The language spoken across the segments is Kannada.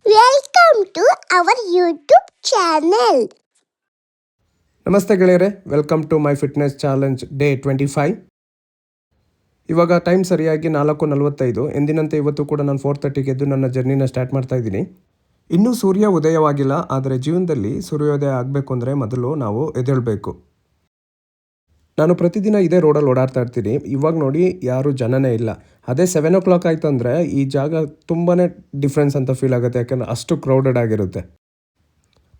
Welcome to our YouTube channel. ನಮಸ್ತೆ ಗೆಳೆಯರೆ, welcome to my fitness challenge day 25. ಇವಾಗ ಟೈಮ್ ಸರಿಯಾಗಿ 4:45. ಎಂದಿನಂತೆ ಇವತ್ತು ಕೂಡ ನಾನು 4:30ಗೆ ಎದ್ದು ನನ್ನ ಜರ್ನಿನ ಸ್ಟಾರ್ಟ್ ಮಾಡ್ತಾ ಇದ್ದೀನಿ. ಇನ್ನೂ ಸೂರ್ಯ ಉದಯವಾಗಿಲ್ಲ, ಆದರೆ ಜೀವನದಲ್ಲಿ ಸೂರ್ಯೋದಯ ಆಗಬೇಕು ಅಂದರೆ ಮೊದಲು ನಾವು ಎದ್ದೇಳಬೇಕು. ನಾನು ಪ್ರತಿದಿನ ಇದೇ ರೋಡಲ್ಲಿ ಓಡಾಡ್ತಾ ಇರ್ತೀನಿ. ಇವಾಗ ನೋಡಿ ಯಾರೂ ಜನನೇ ಇಲ್ಲ. ಅದೇ 7 o'clock ಆಯಿತು ಅಂದರೆ ಈ ಜಾಗ ತುಂಬಾ ಡಿಫ್ರೆನ್ಸ್ ಅಂತ ಫೀಲ್ ಆಗುತ್ತೆ, ಯಾಕಂದರೆ ಅಷ್ಟು ಕ್ರೌಡೆಡ್ ಆಗಿರುತ್ತೆ.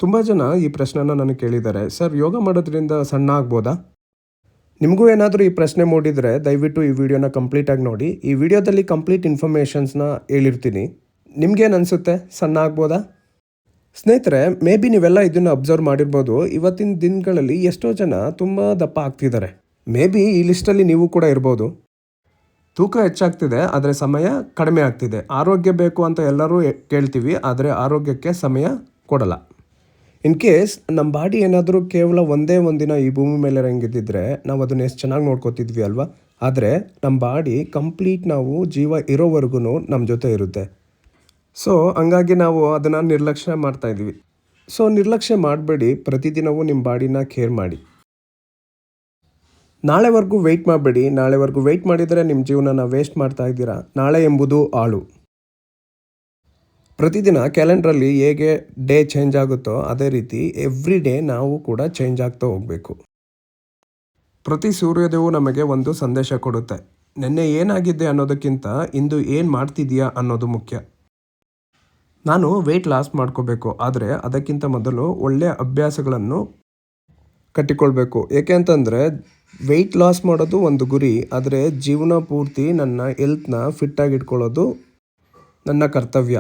ತುಂಬ ಜನ ಈ ಪ್ರಶ್ನೆನ ನನಗೆ ಕೇಳಿದ್ದಾರೆ, ಸರ್ ಯೋಗ ಮಾಡೋದ್ರಿಂದ ಸಣ್ಣ ಆಗ್ಬೋದಾ? ನಿಮಗೂ ಏನಾದರೂ ಈ ಪ್ರಶ್ನೆ ಮೂಡಿದರೆ ದಯವಿಟ್ಟು ಈ ವಿಡಿಯೋನ ಕಂಪ್ಲೀಟಾಗಿ ನೋಡಿ. ಈ ವಿಡಿಯೋದಲ್ಲಿ ಕಂಪ್ಲೀಟ್ ಇನ್ಫಾರ್ಮೇಷನ್ಸ್ನ ಹೇಳಿರ್ತೀನಿ. ನಿಮ್ಗೇನು ಅನಿಸುತ್ತೆ, ಸಣ್ಣ ಆಗ್ಬೋದಾ? ಸ್ನೇಹಿತರೆ, ಮೇ ಬಿ ನೀವೆಲ್ಲ ಇದನ್ನು ಅಬ್ಸರ್ವ್ ಮಾಡಿರ್ಬೋದು. ಇವತ್ತಿನ ದಿನಗಳಲ್ಲಿ ಎಷ್ಟೋ ಜನ ತುಂಬ ದಪ್ಪ ಆಗ್ತಿದ್ದಾರೆ. ಮೇ ಬಿ ಈ ಲಿಸ್ಟಲ್ಲಿ ನೀವು ಕೂಡ ಇರ್ಬೋದು. ತೂಕ ಹೆಚ್ಚಾಗ್ತಿದೆ, ಆದರೆ ಸಮಯ ಕಡಿಮೆ ಆಗ್ತಿದೆ. ಆರೋಗ್ಯ ಬೇಕು ಅಂತ ಎಲ್ಲರೂ ಕೇಳ್ತೀವಿ, ಆದರೆ ಆರೋಗ್ಯಕ್ಕೆ ಸಮಯ ಕೊಡಲ್ಲ. ಇನ್ ಕೇಸ್ ನಮ್ಮ ಬಾಡಿ ಏನಾದರೂ ಕೇವಲ ಒಂದೇ ಒಂದಿನ ಈ ಭೂಮಿ ಮೇಲೆ ಇರಂಗಿದ್ದಿದ್ರೆ ನಾವು ಅದನ್ನು ಎಷ್ಟು ಚೆನ್ನಾಗಿ ನೋಡ್ಕೋತಿದ್ವಿ ಅಲ್ವಾ? ಆದರೆ ನಮ್ಮ ಬಾಡಿ ಕಂಪ್ಲೀಟ್ ನಾವು ಜೀವ ಇರೋವರೆಗೂ ನಮ್ಮ ಜೊತೆ ಇರುತ್ತೆ. ಸೊ ಹಂಗಾಗಿ ನಾವು ಅದನ್ನು ನಿರ್ಲಕ್ಷ್ಯ ಮಾಡ್ತಾಯಿದ್ವಿ. ಸೊ ನಿರ್ಲಕ್ಷ್ಯ ಮಾಡಬೇಡಿ, ಪ್ರತಿದಿನವೂ ನಿಮ್ಮ ಬಾಡಿನ ಕೇರ್ ಮಾಡಿ. ನಾಳೆವರೆಗೂ ವೆಯ್ಟ್ ಮಾಡಬೇಡಿ. ನಾಳೆವರೆಗೂ ವೆಯ್ಟ್ ಮಾಡಿದರೆ ನಿಮ್ಮ ಜೀವನನ ವೇಸ್ಟ್ ಮಾಡ್ತಾ ಇದ್ದೀರಾ. ನಾಳೆ ಎಂಬುದು ಆಳು. ಪ್ರತಿದಿನ ಕ್ಯಾಲೆಂಡ್ರಲ್ಲಿ ಹೇಗೆ ಡೇ ಚೇಂಜ್ ಆಗುತ್ತೋ ಅದೇ ರೀತಿ ಎವ್ರಿ ಡೇ ನಾವು ಕೂಡ ಚೇಂಜ್ ಆಗ್ತಾ ಹೋಗಬೇಕು. ಪ್ರತಿ ಸೂರ್ಯೋದಯವು ನಮಗೆ ಒಂದು ಸಂದೇಶ ಕೊಡುತ್ತೆ. ನಿನ್ನೆ ಏನಾಗಿದೆ ಅನ್ನೋದಕ್ಕಿಂತ ಇಂದು ಏನು ಮಾಡ್ತಿದೀಯಾ ಅನ್ನೋದು ಮುಖ್ಯ. ನಾನು ವೆಯ್ಟ್ ಲಾಸ್ ಮಾಡ್ಕೋಬೇಕು, ಆದರೆ ಅದಕ್ಕಿಂತ ಮೊದಲು ಒಳ್ಳೆಯ ಅಭ್ಯಾಸಗಳನ್ನು ಕಟ್ಟಿಕೊಳ್ಬೇಕು. ಏಕೆ ಅಂತಂದರೆ ವೆಯ್ಟ್ ಲಾಸ್ ಮಾಡೋದು ಒಂದು ಗುರಿ, ಆದರೆ ಜೀವನ ಪೂರ್ತಿ ನನ್ನ ಹೆಲ್ತ್ನ ಫಿಟ್ಟಾಗಿ ಇಟ್ಕೊಳ್ಳೋದು ನನ್ನ ಕರ್ತವ್ಯ.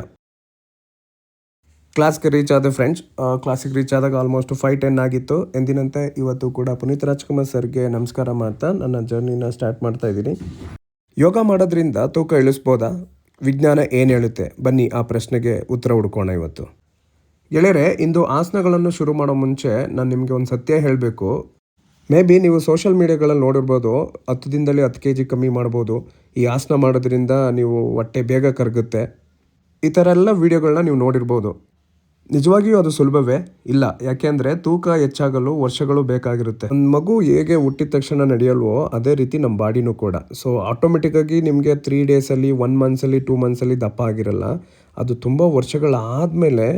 ಕ್ಲಾಸ್ಗೆ ರೀಚ್ ಆದ ಫ್ರೆಂಡ್ಸ್. ಕ್ಲಾಸಿಗೆ ರೀಚ್ ಆದಾಗ ಆಲ್ಮೋಸ್ಟ್ 5:10 ಆಗಿತ್ತು. ಎಂದಿನಂತೆ ಇವತ್ತು ಕೂಡ ಪುನೀತ್ ರಾಜ್ಕುಮಾರ್ ಸರ್ಗೆ ನಮಸ್ಕಾರ ಮಾಡ್ತಾ ನನ್ನ ಜರ್ನಿನ ಸ್ಟಾರ್ಟ್ ಮಾಡ್ತಾ ಇದ್ದೀನಿ. ಯೋಗ ಮಾಡೋದ್ರಿಂದ ತೂಕ ಇಳಿಸ್ಬೋದಾ? ವಿಜ್ಞಾನ ಏನು ಹೇಳುತ್ತೆ? ಬನ್ನಿ ಆ ಪ್ರಶ್ನೆಗೆ ಉತ್ತರ ಹುಡ್ಕೋಣ ಇವತ್ತು. ಗೆಳೆಯರೆ, ಇಂದು ಆಸನಗಳನ್ನು ಶುರು ಮಾಡೋ ಮುಂಚೆ ನಾನು ನಿಮಗೆ ಒಂದು ಸತ್ಯ ಹೇಳಬೇಕು. ಮೇ ಬಿ ನೀವು ಸೋಷಿಯಲ್ ಮೀಡಿಯಾಗಳಲ್ಲಿ ನೋಡಿರ್ಬೋದು, 10 ದಿನದಲ್ಲಿ 10 kg ಕಮ್ಮಿ ಮಾಡ್ಬೋದು, ಈ ಆಸನ ಮಾಡೋದ್ರಿಂದ ನೀವು ಹೊಟ್ಟೆ ಬೇಗ ಕರಗುತ್ತೆ, ಈ ಥರ ಎಲ್ಲ ವೀಡಿಯೋಗಳನ್ನ ನೀವು ನೋಡಿರ್ಬೋದು. ನಿಜವಾಗಿಯೂ ಅದು ಸುಲಭವೇ? ಇಲ್ಲ. ಯಾಕೆಂದರೆ ತೂಕ ಹೆಚ್ಚಾಗಲು ವರ್ಷಗಳು ಬೇಕಾಗಿರುತ್ತೆ. ಒಂದು ಮಗು ಹೇಗೆ ಹುಟ್ಟಿದ ತಕ್ಷಣ ನಡೆಯಲ್ವೋ ಅದೇ ರೀತಿ ನಮ್ಮ ಬಾಡಿನೂ ಕೂಡ. ಸೊ ಆಟೋಮೆಟಿಕ್ಕಾಗಿ ನಿಮಗೆ 3 ಡೇಸಲ್ಲಿ 1 ಮಂತ್ಸಲ್ಲಿ 2 ಮಂತ್ಸಲ್ಲಿ ದಪ್ಪ ಆಗಿರಲ್ಲ, ಅದು ತುಂಬ ವರ್ಷಗಳಾದಮೇಲೆ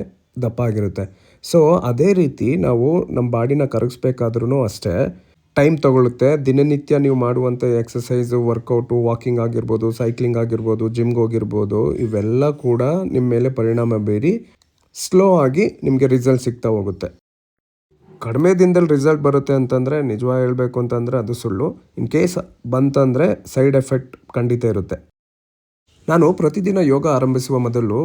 ದಪ್ಪ ಆಗಿರುತ್ತೆ. ಸೊ ಅದೇ ರೀತಿ ನಾವು ನಮ್ಮ ಬಾಡಿನ ಕರಗಿಸ್ಬೇಕಾದ್ರೂ ಅಷ್ಟೇ ಟೈಮ್ ತೊಗೊಳುತ್ತೆ. ದಿನನಿತ್ಯ ನೀವು ಮಾಡುವಂಥ ಎಕ್ಸಸೈಸು, ವರ್ಕೌಟು, ವಾಕಿಂಗ್ ಆಗಿರ್ಬೋದು, ಸೈಕ್ಲಿಂಗ್ ಆಗಿರ್ಬೋದು, ಜಿಮ್ಗೆ ಹೋಗಿರ್ಬೋದು, ಇವೆಲ್ಲ ಕೂಡ ನಿಮ್ಮ ಮೇಲೆ ಪರಿಣಾಮ ಬೀರಿ ಸ್ಲೋ ಆಗಿ ನಿಮಗೆ ರಿಸಲ್ಟ್ ಸಿಗ್ತಾ ಹೋಗುತ್ತೆ. ಕಡಿಮೆ ದಿನದಲ್ಲಿ ರಿಸಲ್ಟ್ ಬರುತ್ತೆ ಅಂತಂದರೆ ನಿಜವಾಗಿ ಹೇಳಬೇಕು ಅಂತಂದರೆ ಅದು ಸುಳ್ಳು. ಇನ್ ಕೇಸ್ ಬಂತಂದರೆ ಸೈಡ್ ಎಫೆಕ್ಟ್ ಖಂಡಿತ ಇರುತ್ತೆ. ನಾನು ಪ್ರತಿದಿನ ಯೋಗ ಆರಂಭಿಸುವ ಮೊದಲು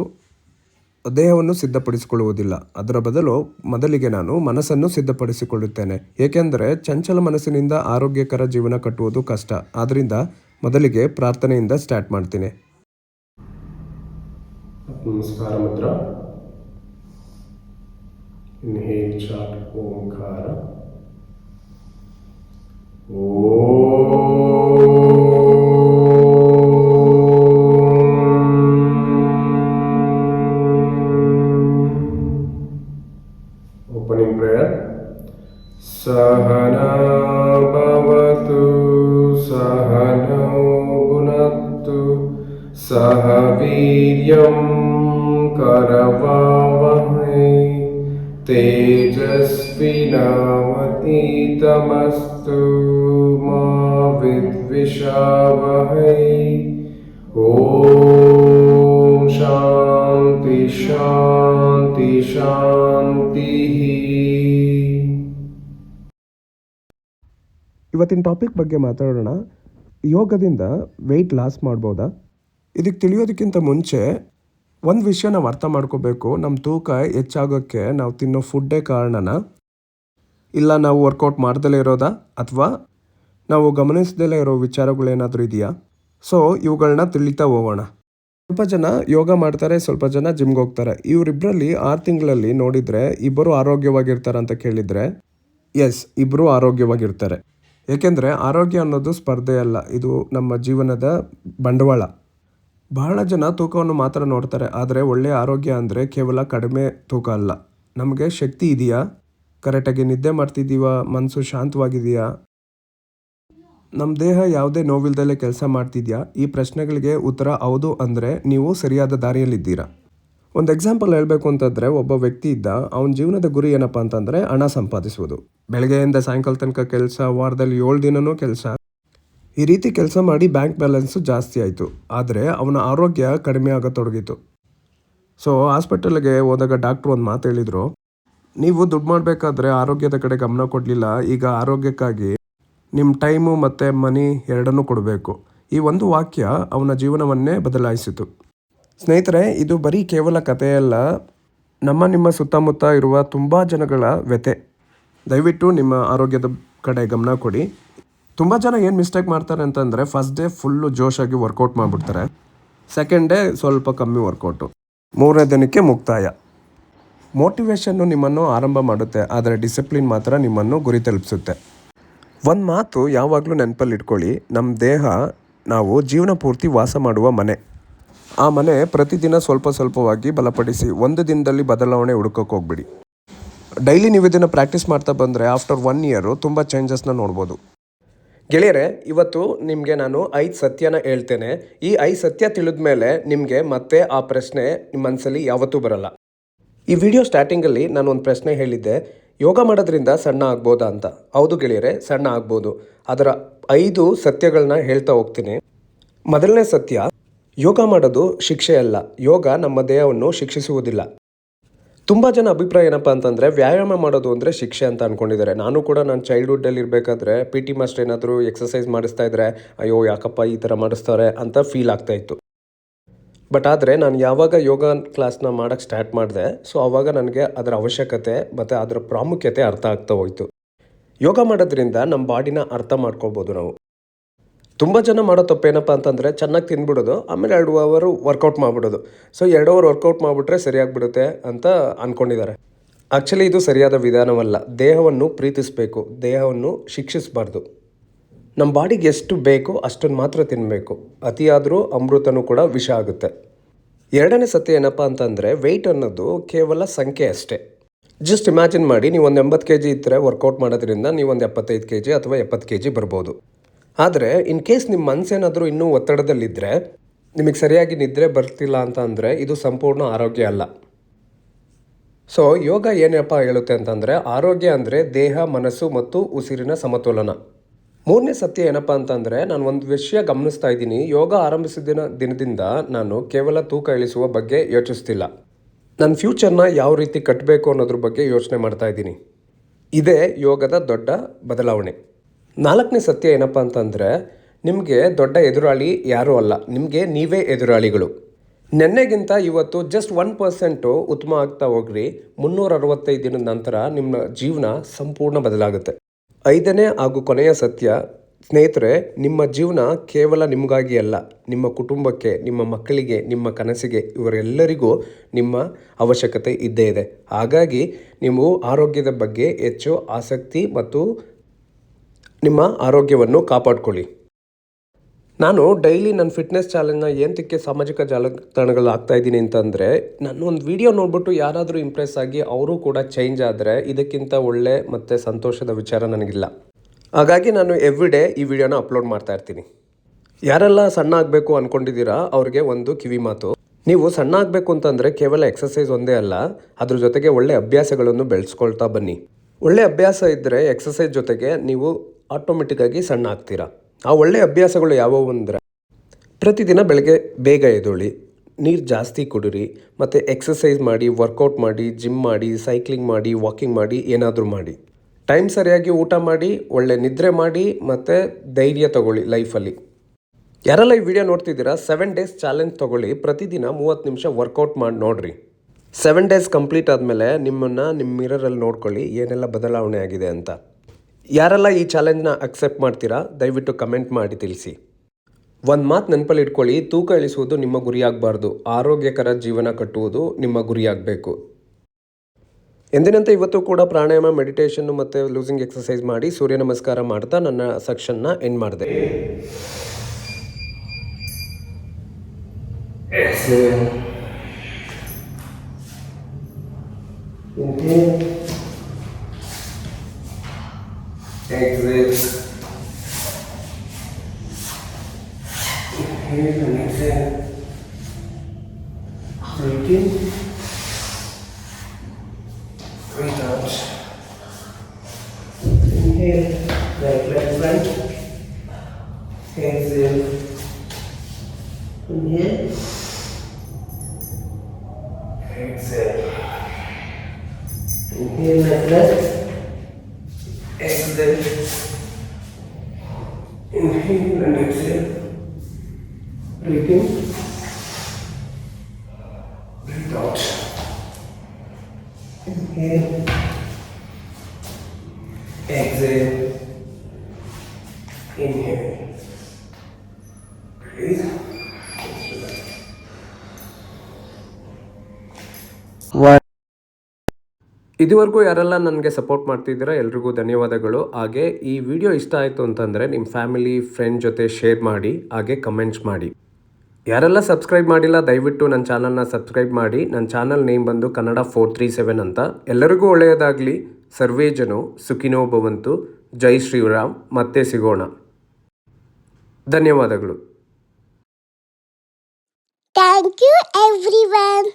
ದೇಹವನ್ನು ಸಿದ್ಧಪಡಿಸಿಕೊಳ್ಳುವುದಿಲ್ಲ. ಅದರ ಬದಲು ಮೊದಲಿಗೆ ನಾನು ಮನಸ್ಸನ್ನು ಸಿದ್ಧಪಡಿಸಿಕೊಳ್ಳುತ್ತೇನೆ. ಏಕೆಂದರೆ ಚಂಚಲ ಮನಸ್ಸಿನಿಂದ ಆರೋಗ್ಯಕರ ಜೀವನ ಕಟ್ಟುವುದು ಕಷ್ಟ. ಆದ್ದರಿಂದ ಮೊದಲಿಗೆ ಪ್ರಾರ್ಥನೆಯಿಂದ ಸ್ಟಾರ್ಟ್ ಮಾಡ್ತೀನಿ. ನಮಸ್ಕಾರ Mudra. Inhale, chant Omkara. Opening prayer. Sahana bhavatu sahanau bhunattu sahaviryam karavavahai तेजस्विनावतीतमस्तु मा विद्विषावहै. ಓಂ ಶಾಂತಿ ಶಾಂತಿ ಶಾಂತಿ. ಇವತ್ತಿನ ಟಾಪಿಕ್ ಬಗ್ಗೆ ಮಾತಾಡೋಣ. ಯೋಗದಿಂದ ವೆಯ್ಟ್ ಲಾಸ್ ಮಾಡ್ಬೋದಾ? ಇದಕ್ಕೆ ತಿಳಿಯೋದಕ್ಕಿಂತ ಮುಂಚೆ ಒಂದು ವಿಷಯ ನಾವು ಅರ್ಥ ಮಾಡ್ಕೋಬೇಕು. ನಮ್ಮ ತೂಕ ಹೆಚ್ಚಾಗೋಕ್ಕೆ ನಾವು ತಿನ್ನೋ ಫುಡ್ಡೇ ಕಾರಣನಾ, ಇಲ್ಲ ನಾವು ವರ್ಕೌಟ್ ಮಾಡ್ದಲೇ ಇರೋದಾ, ಅಥವಾ ನಾವು ಗಮನಿಸ್ದಲೇ ಇರೋ ವಿಚಾರಗಳೇನಾದರೂ ಇದೆಯಾ? ಸೊ ಇವುಗಳನ್ನ ತಿಳಿತಾ ಹೋಗೋಣ. ಸ್ವಲ್ಪ ಜನ ಯೋಗ ಮಾಡ್ತಾರೆ, ಸ್ವಲ್ಪ ಜನ ಜಿಮ್ಗೆ ಹೋಗ್ತಾರೆ. ಇವರಿಬ್ಬರಲ್ಲಿ 6 ತಿಂಗಳಲ್ಲಿ ನೋಡಿದರೆ ಇಬ್ಬರು ಆರೋಗ್ಯವಾಗಿರ್ತಾರೆ ಅಂತ ಕೇಳಿದರೆ ಎಸ್, ಇಬ್ಬರು ಆರೋಗ್ಯವಾಗಿರ್ತಾರೆ. ಏಕೆಂದರೆ ಆರೋಗ್ಯ ಅನ್ನೋದು ಸ್ಪರ್ಧೆ ಅಲ್ಲ, ಇದು ನಮ್ಮ ಜೀವನದ ಬಂಡವಾಳ. ಬಹಳ ಜನ ತೂಕವನ್ನು ಮಾತ್ರ ನೋಡ್ತಾರೆ, ಆದರೆ ಒಳ್ಳೆಯ ಆರೋಗ್ಯ ಅಂದರೆ ಕೇವಲ ಕಡಿಮೆ ತೂಕ ಅಲ್ಲ. ನಮಗೆ ಶಕ್ತಿ ಇದೆಯಾ, ಕರೆಕ್ಟಾಗಿ ನಿದ್ದೆ ಮಾಡ್ತಿದ್ದೀವಾ, ಮನಸ್ಸು ಶಾಂತವಾಗಿದೆಯಾ, ನಮ್ಮ ದೇಹ ಯಾವುದೇ ನೋವಿಲ್ದಲೇ ಕೆಲಸ ಮಾಡ್ತಿದೆಯಾ? ಈ ಪ್ರಶ್ನೆಗಳಿಗೆ ಉತ್ತರ ಹೌದು ಅಂದರೆ ನೀವು ಸರಿಯಾದ ದಾರಿಯಲ್ಲಿದ್ದೀರಾ. ಒಂದು ಎಕ್ಸಾಂಪಲ್ ಹೇಳಬೇಕು ಅಂತಂದರೆ, ಒಬ್ಬ ವ್ಯಕ್ತಿ ಇದ್ದ, ಅವನ ಜೀವನದ ಗುರಿ ಏನಪ್ಪ ಅಂತಂದರೆ ಹಣ ಸಂಪಾದಿಸುವುದು. ಬೆಳಗ್ಗೆಯಿಂದ ಸಾಯಂಕಾಲ ತನಕ ಕೆಲಸ, ವಾರದಲ್ಲಿ 7 ದಿನವೂ ಕೆಲಸ. ಈ ರೀತಿ ಕೆಲಸ ಮಾಡಿ ಬ್ಯಾಂಕ್ ಬ್ಯಾಲೆನ್ಸು ಜಾಸ್ತಿ ಆಯಿತು, ಆದರೆ ಅವನ ಆರೋಗ್ಯ ಕಡಿಮೆ ಆಗತೊಡಗಿತು. ಸೊ ಹಾಸ್ಪಿಟಲ್ಗೆ ಹೋದಾಗ ಡಾಕ್ಟ್ರು ಒಂದು ಮಾತು ಹೇಳಿದರು, ನೀವು ದುಡ್ಡು ಮಾಡಬೇಕಾದ್ರೆ ಆರೋಗ್ಯದ ಕಡೆ ಗಮನ ಕೊಡಲಿಲ್ಲ, ಈಗ ಆರೋಗ್ಯಕ್ಕಾಗಿ ನಿಮ್ಮ ಟೈಮು ಮತ್ತು ಮನಿ ಎರಡನ್ನೂ ಕೊಡಬೇಕು. ಈ ಒಂದು ವಾಕ್ಯ ಅವನ ಜೀವನವನ್ನೇ ಬದಲಾಯಿಸಿತು. ಸ್ನೇಹಿತರೆ, ಇದು ಬರೀ ಕೇವಲ ಕಥೆಯಲ್ಲ, ನಿಮ್ಮ ಸುತ್ತಮುತ್ತ ಇರುವ ತುಂಬ ಜನಗಳ ವ್ಯಥೆ. ದಯವಿಟ್ಟು ನಿಮ್ಮ ಆರೋಗ್ಯದ ಕಡೆ ಗಮನ ಕೊಡಿ. ತುಂಬ ಜನ ಏನು ಮಿಸ್ಟೇಕ್ ಮಾಡ್ತಾರೆ ಅಂತಂದರೆ, ಫಸ್ಟ್ ಡೇ ಫುಲ್ಲು ಜೋಶಾಗಿ ವರ್ಕೌಟ್ ಮಾಡಿಬಿಡ್ತಾರೆ, ಸೆಕೆಂಡ್ ಡೇ ಸ್ವಲ್ಪ ಕಮ್ಮಿ ವರ್ಕೌಟು, 3ನೇ ದಿನಕ್ಕೆ ಮುಕ್ತಾಯ. ಮೋಟಿವೇಶನ್ನು ನಿಮ್ಮನ್ನು ಆರಂಭ ಮಾಡುತ್ತೆ, ಆದರೆ ಡಿಸಿಪ್ಲಿನ್ ಮಾತ್ರ ನಿಮ್ಮನ್ನು ಗುರಿ ತಲುಪಿಸುತ್ತೆ. ಒಂದು ಮಾತು ಯಾವಾಗಲೂ ನೆನಪಲ್ಲಿ ಇಟ್ಕೊಳ್ಳಿ, ನಮ್ಮ ದೇಹ ನಾವು ಜೀವನ ಪೂರ್ತಿ ವಾಸ ಮಾಡುವ ಮನೆ. ಆ ಮನೆ ಪ್ರತಿದಿನ ಸ್ವಲ್ಪ ಸ್ವಲ್ಪವಾಗಿ ಬಲಪಡಿಸಿ. ಒಂದು ದಿನದಲ್ಲಿ ಬದಲಾವಣೆ ಹುಡುಕೋಕೆ ಹೋಗ್ಬಿಡಿ. ಡೈಲಿ ನೀವು ಇದನ್ನು ಪ್ರಾಕ್ಟೀಸ್ ಮಾಡ್ತಾ ಬಂದರೆ ಆಫ್ಟರ್ 1 ಇಯರು ತುಂಬ ಚೇಂಜಸ್ನ ನೋಡ್ಬೋದು. ಗೆಳೆಯರೆ, ಇವತ್ತು ನಿಮಗೆ ನಾನು 5 ಸತ್ಯನ ಹೇಳ್ತೇನೆ. ಈ 5 ಸತ್ಯ ತಿಳಿದ ಮೇಲೆ ನಿಮಗೆ ಮತ್ತೆ ಆ ಪ್ರಶ್ನೆ ನಿಮ್ಮ ಮನಸ್ಸಲ್ಲಿ ಯಾವತ್ತೂ ಬರಲ್ಲ. ಈ ವಿಡಿಯೋ ಸ್ಟಾರ್ಟಿಂಗಲ್ಲಿ ನಾನು ಒಂದು ಪ್ರಶ್ನೆ ಹೇಳಿದ್ದೆ, ಯೋಗ ಮಾಡೋದ್ರಿಂದ ಸಣ್ಣ ಆಗ್ಬೋದಾ ಅಂತ. ಹೌದು ಗೆಳೆಯರೆ, ಸಣ್ಣ ಆಗ್ಬೋದು. ಅದರ 5 ಸತ್ಯಗಳನ್ನ ಹೇಳ್ತಾ ಹೋಗ್ತೀನಿ. ಮೊದಲನೇ ಸತ್ಯ, ಯೋಗ ಮಾಡೋದು ಶಿಕ್ಷೆ ಅಲ್ಲ. ಯೋಗ ನಮ್ಮ ದೇಹವನ್ನು ಶಿಕ್ಷಿಸುವುದಿಲ್ಲ. ತುಂಬ ಜನ ಅಭಿಪ್ರಾಯ ಏನಪ್ಪ ಅಂತಂದರೆ, ವ್ಯಾಯಾಮ ಮಾಡೋದು ಅಂದರೆ ಶಿಕ್ಷೆ ಅಂತ ಅಂದ್ಕೊಂಡಿದ್ದಾರೆ. ನಾನು ಕೂಡ ನನ್ನ ಚೈಲ್ಡ್ಹುಡ್ಡಲ್ಲಿ ಇರಬೇಕಾದ್ರೆ PT ಮಾಸ್ಟರ್ ಏನಾದರೂ ಎಕ್ಸಸೈಸ್ ಮಾಡಿಸ್ತಾ ಇದ್ದರೆ, ಅಯ್ಯೋ ಯಾಕಪ್ಪ ಈ ಥರ ಮಾಡಿಸ್ತಾರೆ ಅಂತ ಫೀಲ್ ಆಗ್ತಾಯಿತ್ತು. ಬಟ್ ಆದರೆ ನಾನು ಯಾವಾಗ ಯೋಗ ಕ್ಲಾಸ್ನ ಮಾಡೋಕ್ಕೆ ಸ್ಟಾರ್ಟ್ ಮಾಡಿದೆ, ಸೊ ಆವಾಗ ನನಗೆ ಅದರ ಅವಶ್ಯಕತೆ ಮತ್ತು ಅದರ ಪ್ರಾಮುಖ್ಯತೆ ಅರ್ಥ ಆಗ್ತಾ ಹೋಯಿತು. ಯೋಗ ಮಾಡೋದ್ರಿಂದ ನಮ್ಮ ಬಾಡಿನ ಅರ್ಥ ಮಾಡ್ಕೊಳ್ಬೋದು ನಾವು. ತುಂಬ ಜನ ಮಾಡೋ ತಪ್ಪೇನಪ್ಪ ಅಂತಂದರೆ, ಚೆನ್ನಾಗಿ ತಿಂದ್ಬಿಡೋದು, ಆಮೇಲೆ 2 ಅವರ್ ವರ್ಕೌಟ್ ಮಾಡಿಬಿಡೋದು. ಸೊ 2 ಅವರ್ ವರ್ಕೌಟ್ ಮಾಡಿಬಿಟ್ರೆ ಸರಿಯಾಗಿಬಿಡುತ್ತೆ ಅಂತ ಅಂದ್ಕೊಂಡಿದ್ದಾರೆ. ಆ್ಯಕ್ಚುಲಿ ಇದು ಸರಿಯಾದ ವಿಧಾನವಲ್ಲ. ದೇಹವನ್ನು ಪ್ರೀತಿಸಬೇಕು, ದೇಹವನ್ನು ಶಿಕ್ಷಿಸಬಾರ್ದು. ನಮ್ಮ ಬಾಡಿಗೆ ಎಷ್ಟು ಬೇಕೋ ಅಷ್ಟನ್ನು ಮಾತ್ರ ತಿನ್ನಬೇಕು. ಅತಿಯಾದರೂ ಅಮೃತನೂ ಕೂಡ ವಿಷ ಆಗುತ್ತೆ. ಎರಡನೇ ಸತ್ಯ ಏನಪ್ಪ ಅಂತಂದರೆ, ವೆಯ್ಟ್ ಅನ್ನೋದು ಕೇವಲ ಸಂಖ್ಯೆ ಅಷ್ಟೇ. ಜಸ್ಟ್ ಇಮ್ಯಾಜಿನ್ ಮಾಡಿ, ನೀವು ಒಂದು 80 kg ಇದ್ದರೆ ವರ್ಕೌಟ್ ಮಾಡೋದ್ರಿಂದ ನೀವು ಒಂದು 75 kg ಅಥವಾ 70 kg ಬರ್ಬೋದು. ಆದರೆ ಇನ್ ಕೇಸ್ ನಿಮ್ಮ ಮನಸ್ಸೇನಾದರೂ ಇನ್ನೂ ಒತ್ತಡದಲ್ಲಿದ್ದರೆ, ನಿಮಗೆ ಸರಿಯಾಗಿ ನಿದ್ರೆ ಬರ್ತಿಲ್ಲ ಅಂತ ಅಂದರೆ, ಇದು ಸಂಪೂರ್ಣ ಆರೋಗ್ಯ ಅಲ್ಲ. ಸೊ ಯೋಗ ಏನಪ್ಪ ಹೇಳುತ್ತೆ ಅಂತಂದರೆ, ಆರೋಗ್ಯ ಅಂದರೆ ದೇಹ, ಮನಸ್ಸು ಮತ್ತು ಉಸಿರಿನ ಸಮತೋಲನ. ಮೂರನೇ ಸತ್ಯ ಏನಪ್ಪ ಅಂತಂದರೆ, ನಾನು ಒಂದು ವಿಷಯ ಗಮನಿಸ್ತಾ ಇದ್ದೀನಿ. ಯೋಗ ಆರಂಭಿಸಿದ ದಿನದಿಂದ ನಾನು ಕೇವಲ ತೂಕ ಇಳಿಸುವ ಬಗ್ಗೆ ಯೋಚಿಸ್ತಿಲ್ಲ. ನನ್ನ ಫ್ಯೂಚರ್ನ ಯಾವ ರೀತಿ ಕಟ್ಟಬೇಕು ಅನ್ನೋದ್ರ ಬಗ್ಗೆ ಯೋಚನೆ ಮಾಡ್ತಾ ಇದ್ದೀನಿ. ಇದೇ ಯೋಗದ ದೊಡ್ಡ ಬದಲಾವಣೆ. 4ನೇ ಸತ್ಯ ಏನಪ್ಪ ಅಂತಂದರೆ, ನಿಮಗೆ ದೊಡ್ಡ ಎದುರಾಳಿ ಯಾರೂ ಅಲ್ಲ, ನಿಮಗೆ ನೀವೇ ಎದುರಾಳಿಗಳು. ನೆನ್ನೆಗಿಂತ ಇವತ್ತು ಜಸ್ಟ್ 1% ಉತ್ತಮ ಆಗ್ತಾ ಹೋಗ್ರಿ. 365 ದಿನದ ನಂತರ ನಿಮ್ಮ ಜೀವನ ಸಂಪೂರ್ಣ ಬದಲಾಗುತ್ತೆ. 5ನೇ ಹಾಗೂ ಕೊನೆಯ ಸತ್ಯ, ಸ್ನೇಹಿತರೆ, ನಿಮ್ಮ ಜೀವನ ಕೇವಲ ನಿಮಗಾಗಿ ಅಲ್ಲ, ನಿಮ್ಮ ಕುಟುಂಬಕ್ಕೆ, ನಿಮ್ಮ ಮಕ್ಕಳಿಗೆ, ನಿಮ್ಮ ಕನಸಿಗೆ, ಇವರೆಲ್ಲರಿಗೂ ನಿಮ್ಮ ಅವಶ್ಯಕತೆ ಇದ್ದೇ ಇದೆ. ಹಾಗಾಗಿ ನೀವು ಆರೋಗ್ಯದ ಬಗ್ಗೆ ಹೆಚ್ಚು ಆಸಕ್ತಿ ಮತ್ತು ನಿಮ್ಮ ಆರೋಗ್ಯವನ್ನು ಕಾಪಾಡ್ಕೊಳ್ಳಿ. ನಾನು ಡೈಲಿ ನನ್ನ ಫಿಟ್ನೆಸ್ ಚಾಲೆಂಜ್ನ ಏನಕ್ಕೆ ಸಾಮಾಜಿಕ ಜಾಲತಾಣಗಳು ಹಾಕ್ತಾಯಿದ್ದೀನಿ ಅಂತಂದರೆ, ನಾನು ಒಂದು ವಿಡಿಯೋ ನೋಡ್ಬಿಟ್ಟು ಯಾರಾದರೂ ಇಂಪ್ರೆಸ್ ಆಗಿ ಅವರು ಕೂಡ ಚೇಂಜ್ ಆದರೆ ಇದಕ್ಕಿಂತ ಒಳ್ಳೆ ಮತ್ತು ಸಂತೋಷದ ವಿಚಾರ ನನಗಿಲ್ಲ. ಹಾಗಾಗಿ ನಾನು ಎವ್ರಿಡೇ ಈ ವಿಡಿಯೋನ ಅಪ್ಲೋಡ್ ಮಾಡ್ತಾ ಇರ್ತೀನಿ. ಯಾರೆಲ್ಲ ಸಣ್ಣ ಆಗಬೇಕು ಅಂದ್ಕೊಂಡಿದ್ದೀರಾ ಅವ್ರಿಗೆ ಒಂದು ಕಿವಿ ಮಾತು. ನೀವು ಸಣ್ಣ ಆಗಬೇಕು ಅಂತಂದರೆ ಕೇವಲ ಎಕ್ಸಸೈಸ್ ಒಂದೇ ಅಲ್ಲ, ಅದ್ರ ಜೊತೆಗೆ ಒಳ್ಳೆ ಅಭ್ಯಾಸಗಳನ್ನು ಬೆಳೆಸ್ಕೊಳ್ತಾ ಬನ್ನಿ. ಒಳ್ಳೆ ಅಭ್ಯಾಸ ಇದ್ದರೆ ಎಕ್ಸಸೈಸ್ ಜೊತೆಗೆ ನೀವು ಆಟೋಮೆಟಿಕ್ಕಾಗಿ ಸಣ್ಣ ಆಗ್ತೀರಾ. ಆ ಒಳ್ಳೆಯ ಅಭ್ಯಾಸಗಳು ಯಾವುವು ಅಂದರೆ, ಪ್ರತಿದಿನ ಬೆಳಗ್ಗೆ ಬೇಗ ಎದ್ದೇಳಿ, ನೀರು ಜಾಸ್ತಿ ಕುಡಿರಿ, ಮತ್ತು ಎಕ್ಸಸೈಸ್ ಮಾಡಿ, ವರ್ಕೌಟ್ ಮಾಡಿ, ಜಿಮ್ ಮಾಡಿ, ಸೈಕ್ಲಿಂಗ್ ಮಾಡಿ, ವಾಕಿಂಗ್ ಮಾಡಿ, ಏನಾದರೂ ಮಾಡಿ. ಟೈಮ್ ಸರಿಯಾಗಿ ಊಟ ಮಾಡಿ, ಒಳ್ಳೆ ನಿದ್ರೆ ಮಾಡಿ, ಮತ್ತು ಧೈರ್ಯ ತಗೊಳ್ಳಿ ಲೈಫಲ್ಲಿ. ಯಾರೆಲ್ಲ ಈ ವಿಡಿಯೋ ನೋಡ್ತಿದ್ದೀರಾ, 7 ಡೇಸ್ ಚಾಲೆಂಜ್ ತೊಗೊಳ್ಳಿ. ಪ್ರತಿದಿನ 30 ನಿಮಿಷ ವರ್ಕೌಟ್ ಮಾಡಿ ನೋಡಿರಿ. 7 ಡೇಸ್ ಕಂಪ್ಲೀಟ್ ಆದಮೇಲೆ ನಿಮ್ಮನ್ನು ನಿಮ್ಮ ಮಿರರಲ್ಲಿ ನೋಡ್ಕೊಳ್ಳಿ ಏನೆಲ್ಲ ಬದಲಾವಣೆ ಆಗಿದೆ ಅಂತ. ಯಾರೆಲ್ಲ ಈ ಚಾಲೆಂಜ್ನ ಅಕ್ಸೆಪ್ಟ್ ಮಾಡ್ತೀರಾ, ದಯವಿಟ್ಟು ಕಮೆಂಟ್ ಮಾಡಿ ತಿಳಿಸಿ. ಒಂದು ಮಾತು ನೆನಪಲ್ಲಿ ಇಟ್ಕೊಳ್ಳಿ, ತೂಕ ಇಳಿಸುವುದು ನಿಮ್ಮ ಗುರಿಯಾಗಬಾರ್ದು, ಆರೋಗ್ಯಕರ ಜೀವನ ಕಟ್ಟುವುದು ನಿಮ್ಮ ಗುರಿಯಾಗಬೇಕು. ಎಂದಿನಂತೆ ಇವತ್ತು ಕೂಡ ಪ್ರಾಣಾಯಾಮ, ಮೆಡಿಟೇಷನ್ನು ಮತ್ತು ಲೂಸಿಂಗ್ ಎಕ್ಸಸೈಸ್ ಮಾಡಿ ಸೂರ್ಯ ನಮಸ್ಕಾರ ಮಾಡ್ತಾ ನನ್ನ ಸೆಕ್ಷನ್ನ ಎಂಡ್ ಮಾಡಿದೆ. Exhale. Inhale. Exhale. Inhale and exhale. Breathe in. Breathe out. Inhale. Right leg front. Exhale. Inhale. Exhale. Inhale like that. Exhale. Inhale and exhale. Breathe in. Breathe out. Inhale. Exhale. Inhale. Breathe. ಇದುವರೆಗೂ ಯಾರೆಲ್ಲ ನನಗೆ ಸಪೋರ್ಟ್ ಮಾಡ್ತಿದ್ದೀರಾ ಎಲ್ರಿಗೂ ಧನ್ಯವಾದಗಳು. ಹಾಗೆ ಈ ವಿಡಿಯೋ ಇಷ್ಟ ಆಯಿತು ಅಂತಂದರೆ ನಿಮ್ಮ ಫ್ಯಾಮಿಲಿ ಫ್ರೆಂಡ್ ಜೊತೆ ಶೇರ್ ಮಾಡಿ, ಹಾಗೆ ಕಮೆಂಟ್ಸ್ ಮಾಡಿ. ಯಾರೆಲ್ಲ ಸಬ್ಸ್ಕ್ರೈಬ್ ಮಾಡಿಲ್ಲ ದಯವಿಟ್ಟು ನನ್ನ ಚಾನಲ್ನ ಸಬ್ಸ್ಕ್ರೈಬ್ ಮಾಡಿ. ನನ್ನ ಚಾನಲ್ ನೇಮ್ ಬಂದು ಕನ್ನಡ 437 ಅಂತ. ಎಲ್ಲರಿಗೂ ಒಳ್ಳೆಯದಾಗಲಿ. ಸರ್ವೇ ಜನ ಸುಖಿನೋ ಭವಂತು. ಜೈ ಶ್ರೀರಾಮ್. ಮತ್ತೆ ಸಿಗೋಣ. ಧನ್ಯವಾದಗಳು. Thank you, everyone.